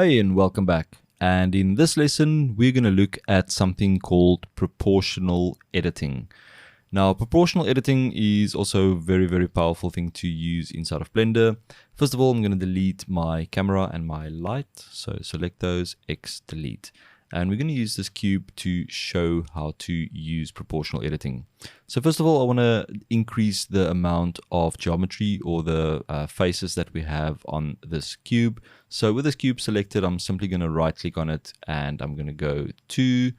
Hey, and welcome back. And in this lesson, we're going to look at something called proportional editing. Now, proportional editing is also a very, very powerful thing to use inside of Blender. First of all, I'm going to delete my camera and my light. So select those, X, delete. And we're going to use this cube to show how to use proportional editing. So first of all, I want to increase the amount of geometry or the faces that we have on this cube. So with this cube selected, I'm simply going to right click on it and I'm going to go to,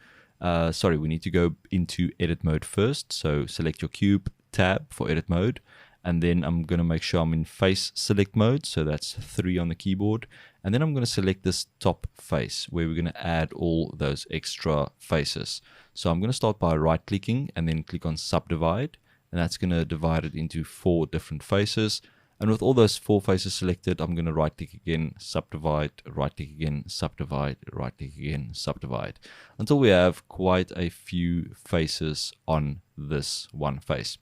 we need to go into edit mode first. So select your cube, tab for edit mode. And then I'm going to make sure I'm in face select mode. So that's 3 on the keyboard. And then I'm going to select this top face where we're going to add all those extra faces. So I'm going to start by right clicking and then click on subdivide. And that's going to divide it into 4 different faces. And with all those 4 faces selected, I'm going to right click again, subdivide, right click again, subdivide, right click again, subdivide, until we have quite a few faces on this one face.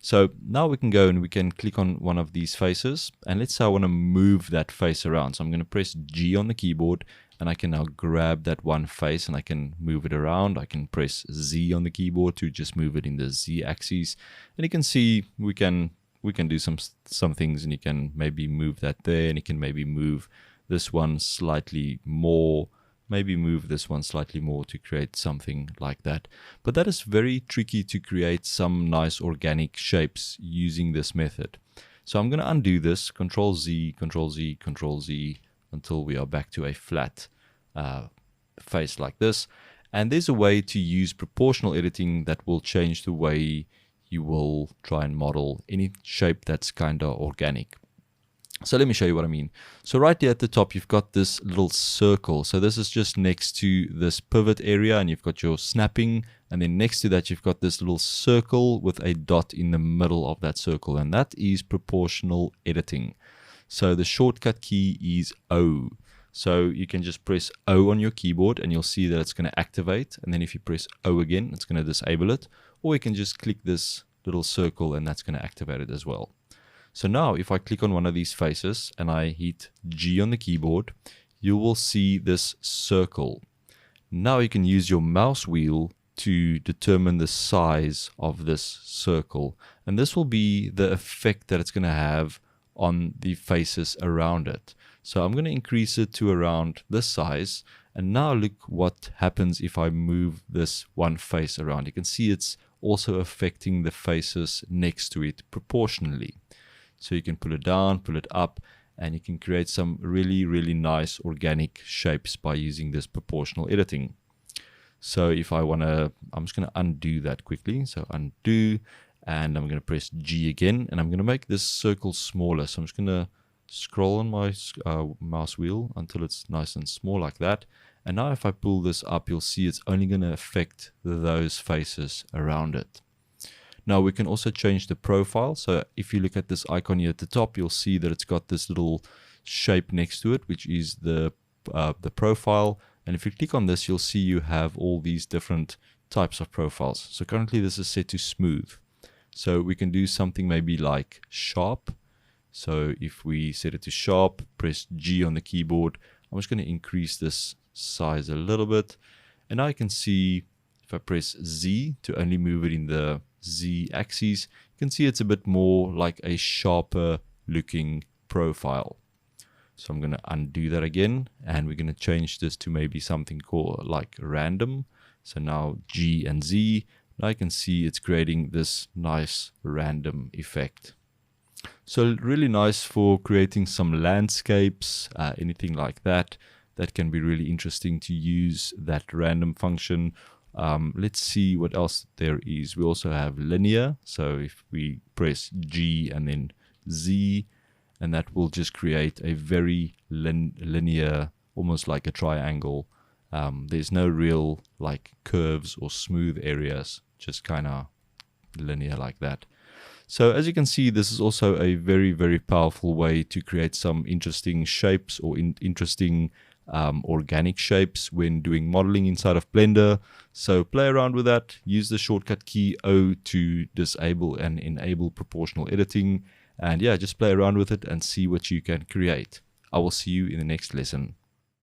So now we can go and we can click on one of these faces, and let's say I want to move that face around. So I'm going to press G on the keyboard and I can now grab that one face and I can move it around. I can press Z on the keyboard to just move it in the Z axis, and you can see we can do some things, and you can maybe move that there, and you can maybe move this one slightly more, maybe move this one slightly more to create something like that. But that is very tricky to create some nice organic shapes using this method. So I'm going to undo this, Control Z, Control Z, Control Z, until we are back to a flat face like this. And there's a way to use proportional editing that will change the way you will try and model any shape that's kind of organic. So let me show you what I mean. So right here at the top, you've got this little circle. So this is just next to this pivot area, and you've got your snapping. And then next to that, you've got this little circle with a dot in the middle of that circle. And that is proportional editing. So the shortcut key is O. So you can just press O on your keyboard and you'll see that it's going to activate. And then if you press O again, it's going to disable it. Or you can just click this little circle and that's going to activate it as well. So now if I click on one of these faces and I hit G on the keyboard, you will see this circle. Now you can use your mouse wheel to determine the size of this circle. And this will be the effect that it's going to have on the faces around it. So I'm going to increase it to around this size. And now look what happens if I move this one face around. You can see it's also affecting the faces next to it proportionally. So you can pull it down, pull it up, and you can create some really, really nice organic shapes by using this proportional editing. So if I want to, I'm just going to undo that quickly. So undo, and I'm going to press G again, and I'm going to make this circle smaller. So I'm just going to scroll on my mouse wheel until it's nice and small like that. And now if I pull this up, you'll see it's only going to affect those faces around it. Now we can also change the profile. So if you look at this icon here at the top, you'll see that it's got this little shape next to it, which is the profile. And if you click on this, you'll see you have all these different types of profiles. So currently this is set to smooth. So we can do something maybe like sharp. So if we set it to sharp, press G on the keyboard, I'm just going to increase this size a little bit. And now you can see if I press Z to only move it in the Z axis, you can see it's a bit more like a sharper looking profile. So I'm going to undo that again, and we're going to change this to maybe something called like random. So now G and Z, now you can see it's creating this nice random effect. So really nice for creating some landscapes, anything like that. That can be really interesting to use that random function. Let's see what else there is. We also have linear. So if we press G and then Z, and that will just create a very linear, almost like a triangle. There's no real like curves or smooth areas, just kind of linear like that. So as you can see, this is also a very, very powerful way to create some interesting shapes or interesting organic shapes when doing modeling inside of Blender. So play around with that. Use the shortcut key O to disable and enable proportional editing. And yeah, just play around with it and see what you can create. I will see you in the next lesson.